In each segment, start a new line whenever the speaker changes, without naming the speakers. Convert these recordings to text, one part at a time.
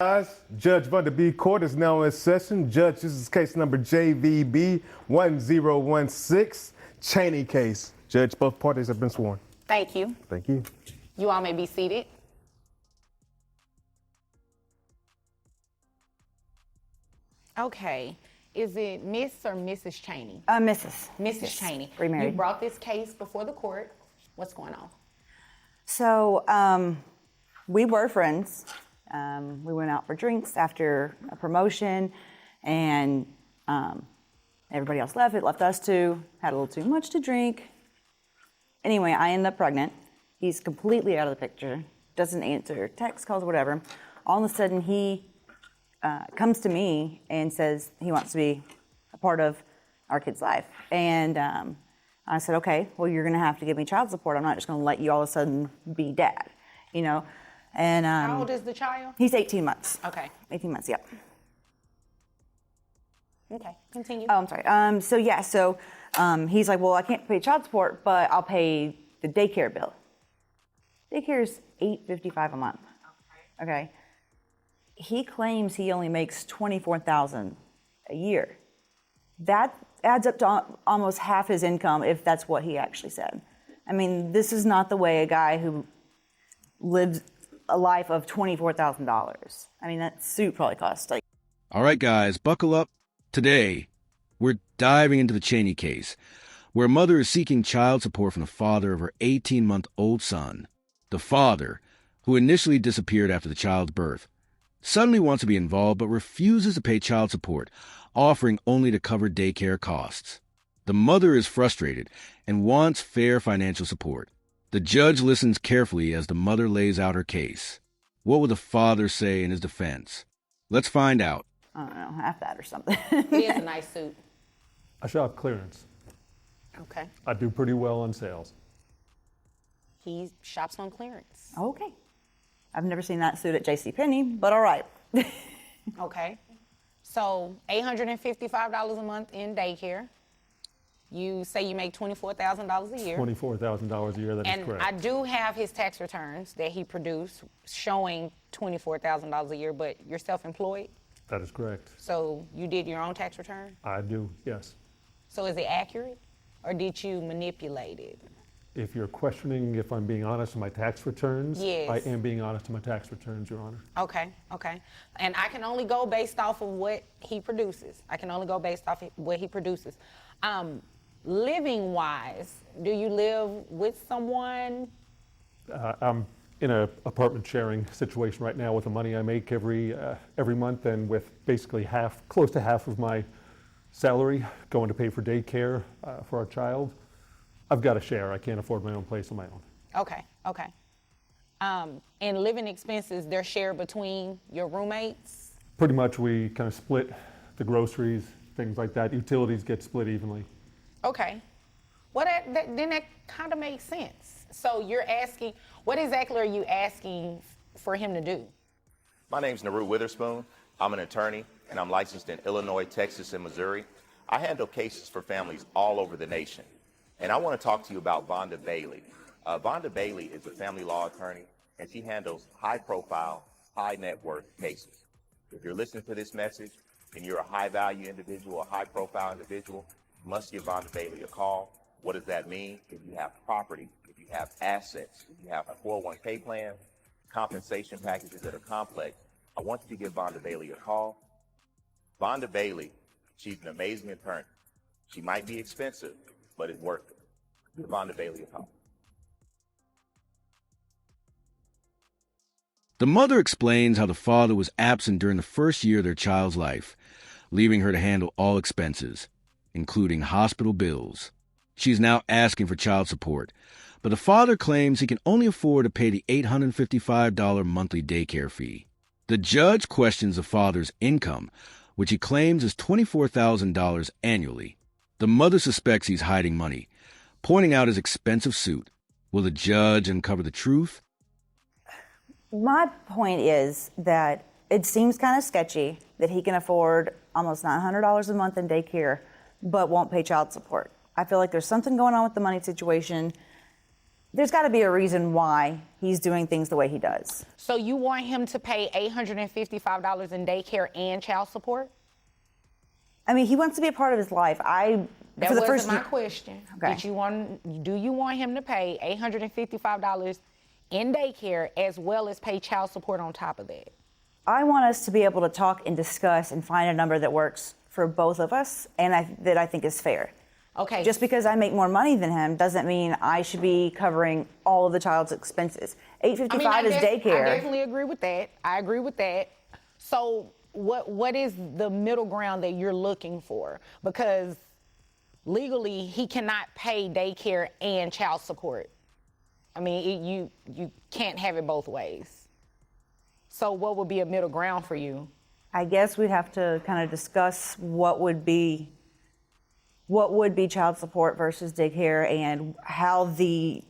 Guys, Judge Vanderbeek Court is now in session. Judge, this is case number JVB 1016, Cheney case. Judge, both parties have been sworn.
Thank you.
Thank you.
You all may be seated. Okay. Is it Miss or Mrs. Cheney?
Mrs.
Mrs.
Yes.
Cheney.
Remarried.
You brought this case before the court. What's going on?
So we were friends. We went out for drinks after a promotion, and everybody else left. It left us two. Had a little too much to drink. Anyway, I ended up pregnant. He's completely out of the picture. Doesn't answer text calls, whatever. All of a sudden, he comes to me and says he wants to be a part of our kid's life. And I said, okay, well, you're going to have to give me child support. I'm not just going to let you all of a sudden be dad, you know? And
How old is the child?
He's 18 months.
Okay.
18 months, yep.
Okay, continue.
Oh, I'm sorry. So he's like, well, I can't pay child support, but I'll pay the daycare bill. Daycare is $8.55 a month. Okay. He claims he only makes $24,000 a year. That adds up to almost half his income, if that's what he actually said. I mean, this is not the way a guy who lives a life of $24,000. I mean, that suit probably costs like.
All right, guys, buckle up. Today, we're diving into the Cheney case, where a mother is seeking child support from the father of her 18-month-old son. The father, who initially disappeared after the child's birth, suddenly wants to be involved but refuses to pay child support, offering only to cover daycare costs. The mother is frustrated and wants fair financial support. The judge listens carefully as the mother lays out her case. What would the father say in his defense? Let's find out.
I don't know, half that or something.
It is a nice suit.
I shop clearance.
Okay.
I do pretty well on sales.
He shops on clearance.
Okay. I've never seen that suit at JCPenney, but all right.
Okay. So $855 a month in daycare. You say you make $24,000 a year.
$24,000 a year, that is
And
correct.
I do have his tax returns that he produced showing $24,000 a year, but you're self-employed?
That is correct.
So you did your own tax return?
I do, yes.
So is it accurate, or did you manipulate it?
If you're questioning if I'm being honest in my tax returns,
Yes.
I am being honest in my tax returns, Your Honor.
Okay, okay. And I can only go based off of what he produces. I can only go based off of what he produces. Living-wise, do you live with someone?
I'm in an apartment sharing situation right now with the money I make every month, and with basically close to half of my salary going to pay for daycare for our child. I've got to share. I can't afford my own place on my own.
Okay, okay. And living expenses, they're shared between your roommates?
Pretty much we kind of split the groceries, things like that. Utilities get split evenly.
Okay. Well, then that kind of makes sense. So you're asking, what exactly are you asking for him to do?
My name's Naru Witherspoon. I'm an attorney, and I'm licensed in Illinois, Texas, and Missouri. I handle cases for families all over the nation. And I want to talk to you about Vonda Bailey. Vonda Bailey is a family law attorney, and she handles high-profile, high-net-worth cases. If you're listening to this message and you're a high-value individual, a high-profile individual, you must give Vonda Bailey a call. What does that mean? If you have property, if you have assets, if you have a 401k plan, compensation packages that are complex, I want you to give Vonda Bailey a call. Vonda Bailey, she's an amazing attorney. She might be expensive, but it's worth it. Give Vonda Bailey a call.
The mother explains how the father was absent during the first year of their child's life, leaving her to handle all expenses, including hospital bills. She's now asking for child support, but the father claims he can only afford to pay the $855 monthly daycare fee. The judge questions the father's income, which he claims is $24,000 annually. The mother suspects he's hiding money, pointing out his expensive suit. Will the judge uncover the truth?
My point is that it seems kind of sketchy that he can afford almost $900 a month in daycare, but won't pay child support. I feel like there's something going on with the money situation. there's got to be a reason why he's doing things the way he does.
So you want him to pay $855 in daycare and child support?
I mean, he wants to be a part of his life.
That
for the
wasn't
first
my question.
Okay.
Do you want him to pay $855 in daycare as well as pay child support on top of that?
I want us to be able to talk and discuss and find a number that works for both of us and that I think is fair.
Okay.
Just because I make more money than him doesn't mean I should be covering all of the child's expenses. $855 is daycare.
I definitely agree with that. I agree with that. So what is the middle ground that you're looking for? Because legally, he cannot pay daycare and child support. I mean, you can't have it both ways. So what would be a middle ground for you?
I guess we'd have to kind of discuss what would be child support versus daycare and how the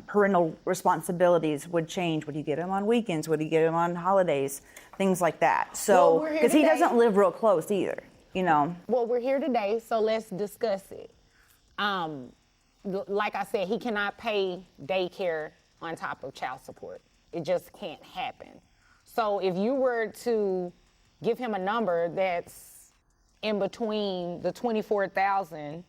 parental responsibilities would change. Would he get them on weekends? Would he get them on holidays? Things like that. So, because he doesn't live real close either, you know.
Well, we're here today, so let's discuss it. Like I said, he cannot pay daycare on top of child support. It just can't happen. So if you were to give him a number that's in between the $24,000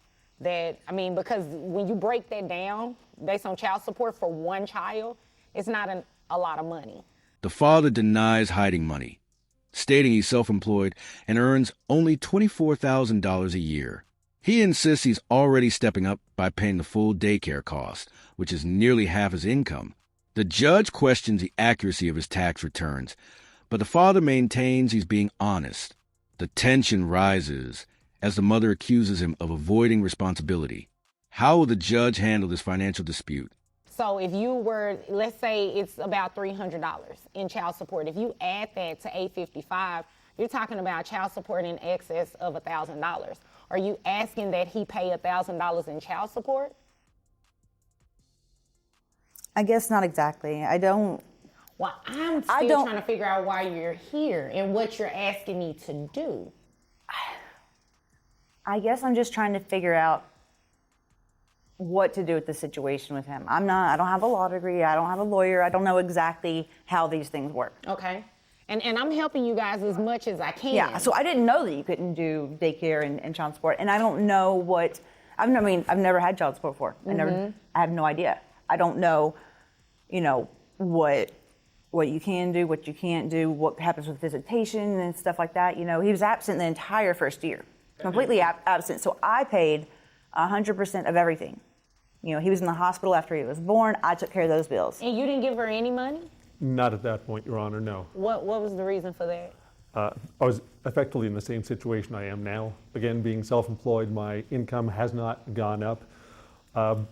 because when you break that down based on child support for one child, it's not a lot of money.
The father denies hiding money, stating he's self-employed and earns only $24,000 a year. He insists he's already stepping up by paying the full daycare cost, which is nearly half his income. The judge questions the accuracy of his tax returns, but the father maintains he's being honest. The tension rises as the mother accuses him of avoiding responsibility. How will the judge handle this financial dispute?
So if you were, let's say it's about $300 in child support. If you add that to $855, you're talking about child support in excess of $1,000. Are you asking that he pay $1,000 in child support?
I guess not exactly. I don't.
Well, I'm still trying to figure out why you're here and what you're asking me to do.
I guess I'm just trying to figure out what to do with the situation with him. I don't have a law degree. I don't have a lawyer. I don't know exactly how these things work.
Okay. And I'm helping you guys as much as I can.
Yeah, so I didn't know that you couldn't do daycare and child support. And I don't know what, I've never had child support before. I have no idea. I don't know, what you can do, what you can't do, what happens with visitation and stuff like that. He was absent the entire first year, completely absent. So I paid 100% of everything. He was in the hospital after he was born. I took care of those bills.
And you didn't give her any money?
Not at that point, Your Honor, no.
What was the reason for that?
I was effectively in the same situation I am now. Again, being self-employed, my income has not gone up.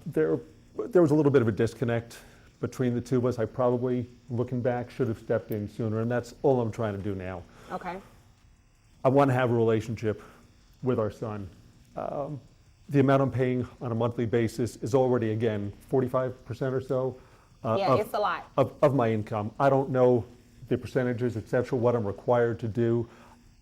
There was a little bit of a disconnect between the two of us. I probably, looking back, should have stepped in sooner, and that's all I'm trying to do now.
Okay.
I want to have a relationship with our son. The amount I'm paying on a monthly basis is already, again, 45% or so.
It's a lot.
Of my income. I don't know the percentages, et cetera, what I'm required to do.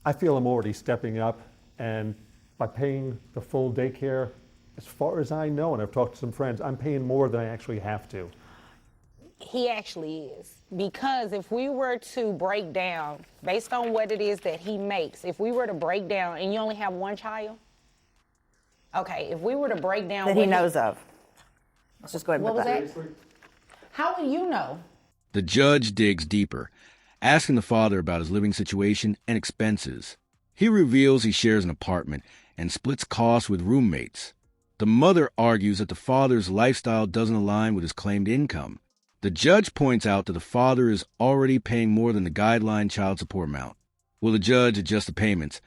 I feel I'm already stepping up, and by paying the full daycare, as far as I know, and I've talked to some friends, I'm paying more than I actually have to.
He actually is. Because if we were to break down, based on what it is that he makes, if we were to break down, and you only have one child? Okay, if we were to break down
that he knows of. Let's just go ahead and
put
that.
How will you know?
The judge digs deeper, asking the father about his living situation and expenses. He reveals he shares an apartment and splits costs with roommates. The mother argues that the father's lifestyle doesn't align with his claimed income. The judge points out that the father is already paying more than the guideline child support amount. Will the judge adjust the payments,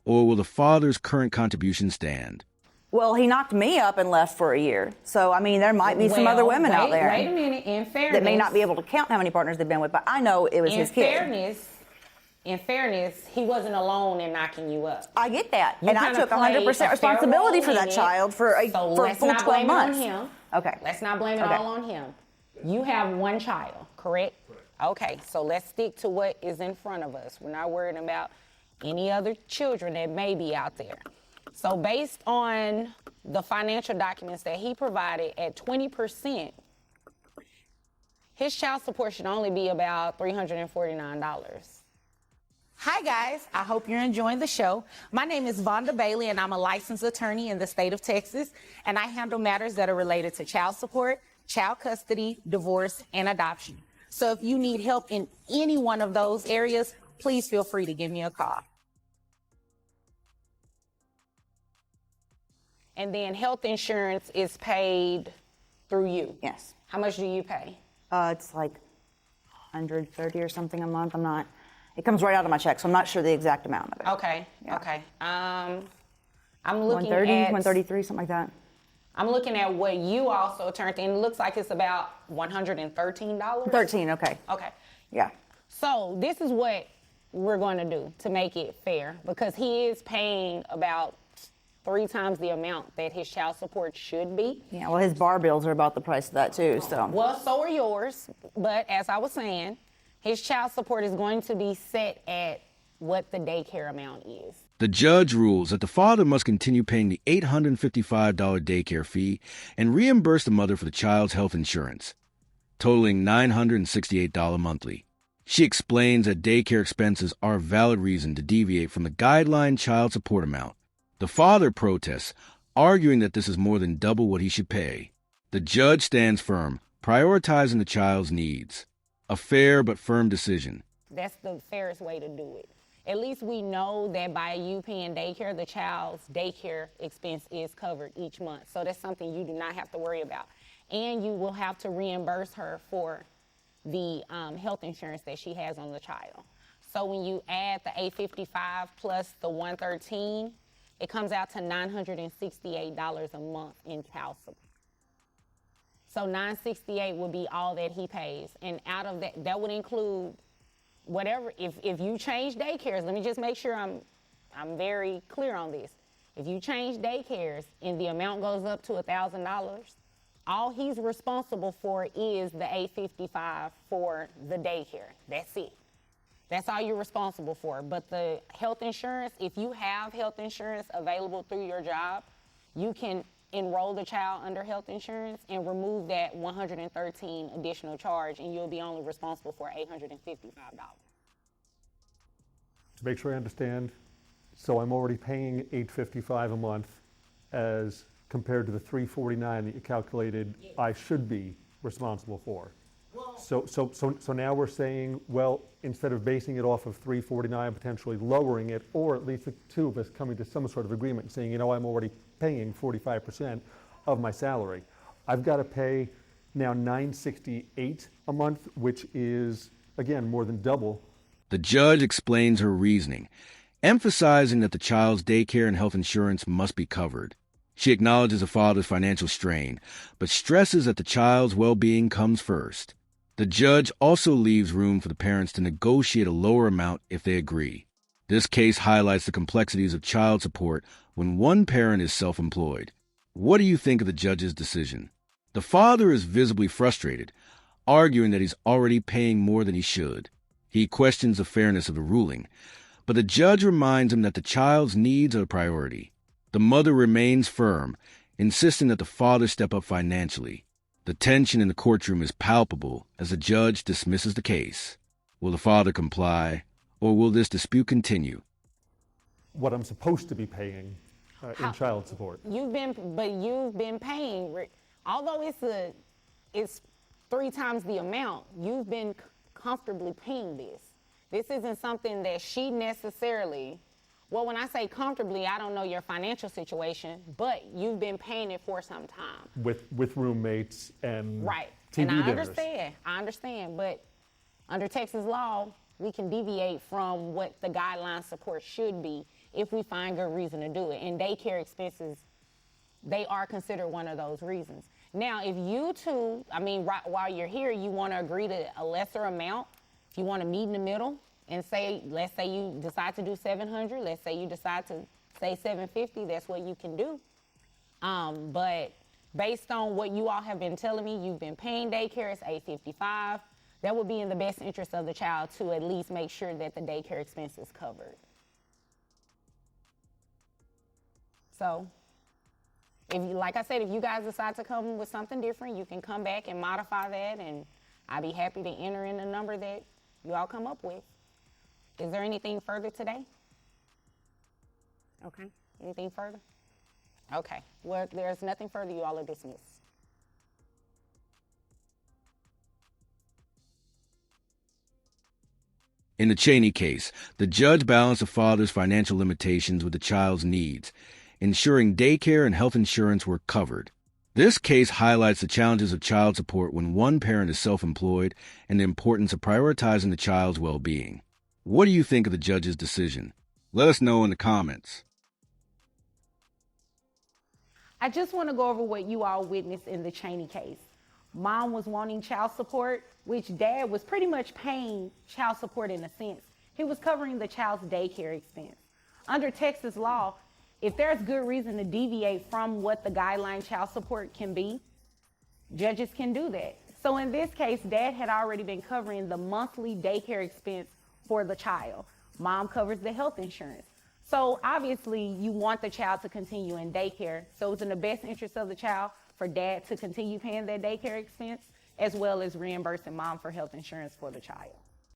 or will the father's current contribution stand?
Well, he knocked me up and left for a year. So, there might be some other women out there.
Wait a minute. In fairness,
that may not be able to count how many partners they've been with, but I know it was his kid.
In fairness, he wasn't alone in knocking you up.
I get that. And I took 100% responsibility for that child for a full 12 months. Okay.
Let's not blame it all on him. You have one child, correct? Okay, so let's stick to what is in front of us. We're not worried about any other children that may be out there. So based on the financial documents that he provided at 20%, his child support should only be about $349.
Hi guys, I hope you're enjoying the show. My name is Vonda Bailey and I'm a licensed attorney in the state of Texas, and I handle matters that are related to child support, child custody, divorce, and adoption. So if you need help in any one of those areas, please feel free to give me a call.
And then health insurance is paid through you.
Yes.
How much do you pay?
It's like 130 or something a month. It comes right out of my check, so I'm not sure the exact amount of it.
Okay,
Yeah.
okay. I'm looking
130,
at
133, something like that.
I'm looking at what you also turned in. It looks like it's about $113.
13, okay.
Okay.
Yeah.
So this is what we're going to do to make it fair, because he is paying about 3 times the amount that his child support should be.
Yeah, well, his bar bills are about the price of that too, so.
Well, so are yours. But as I was saying, his child support is going to be set at what the daycare amount is.
The judge rules that the father must continue paying the $855 daycare fee and reimburse the mother for the child's health insurance, totaling $968 monthly. She explains that daycare expenses are a valid reason to deviate from the guideline child support amount. The father protests, arguing that this is more than double what he should pay. The judge stands firm, prioritizing the child's needs. A fair but firm decision.
That's the fairest way to do it. At least we know that by you paying daycare, the child's daycare expense is covered each month. So that's something you do not have to worry about. And you will have to reimburse her for the health insurance that she has on the child. So when you add the $855 plus the $113, it comes out to $968 a month in child support. So $968 would be all that he pays. And out of that, that would include whatever, if you change daycares, let me just make sure I'm very clear on this. If you change daycares and the amount goes up to $1,000, all he's responsible for is the $855 for the daycare. That's it. That's all you're responsible for. But the health insurance, if you have health insurance available through your job, you can enroll the child under health insurance and remove that $113 additional charge, and you'll be only responsible for $855.
To make sure I understand, so I'm already paying $855 a month as compared to the $349 that you calculated I should be responsible for. So now we're saying, well, instead of basing it off of $349, potentially lowering it, or at least the two of us coming to some sort of agreement saying, you know, I'm already paying 45% of my salary. I've got to pay now $968 a month, which is, again, more than double.
The judge explains her reasoning, emphasizing that the child's daycare and health insurance must be covered. She acknowledges the father's financial strain, but stresses that the child's well-being comes first. The judge also leaves room for the parents to negotiate a lower amount if they agree. This case highlights the complexities of child support when one parent is self-employed. What do you think of the judge's decision? The father is visibly frustrated, arguing that he's already paying more than he should. He questions the fairness of the ruling, but the judge reminds him that the child's needs are a priority. The mother remains firm, insisting that the father step up financially. The tension in the courtroom is palpable as the judge dismisses the case. Will the father comply, or will this dispute continue?
What I'm supposed to be paying in child support.
You've been paying, although it's 3 times the amount, you've been comfortably paying this. This isn't something that she necessarily, well, when I say comfortably, I don't know your financial situation, but you've been paying it for some time.
With roommates and
Right.
TV
And I
dinners.
understand, but under Texas law, we can deviate from what the guideline support should be if we find good reason to do it. And daycare expenses, they are considered one of those reasons. Now, if you two, while you're here, you want to agree to a lesser amount, if you want to meet in the middle and say, let's say you decide to do 700, let's say you decide to say 750, that's what you can do. But based on what you all have been telling me, you've been paying daycare, it's $855. That would be in the best interest of the child to at least make sure that the daycare expense is covered. So, like I said, if you guys decide to come with something different, you can come back and modify that and I'd be happy to enter in the number that you all come up with. Is there anything further today? Okay, anything further? Okay, well, there's nothing further. You all are dismissed.
In the Cheney case, the judge balanced the father's financial limitations with the child's needs, ensuring daycare and health insurance were covered. This case highlights the challenges of child support when one parent is self-employed and the importance of prioritizing the child's well-being. What do you think of the judge's decision? Let us know in the comments.
I just want to go over what you all witnessed in the Cheney case. Mom was wanting child support, which dad was pretty much paying child support in a sense. He was covering the child's daycare expense. Under Texas law, if there's good reason to deviate from what the guideline child support can be, judges can do that. So in this case, dad had already been covering the monthly daycare expense for the child. Mom covers the health insurance. So obviously you want the child to continue in daycare. So it's in the best interest of the child for dad to continue paying that daycare expense as well as reimbursing mom for health insurance for the child.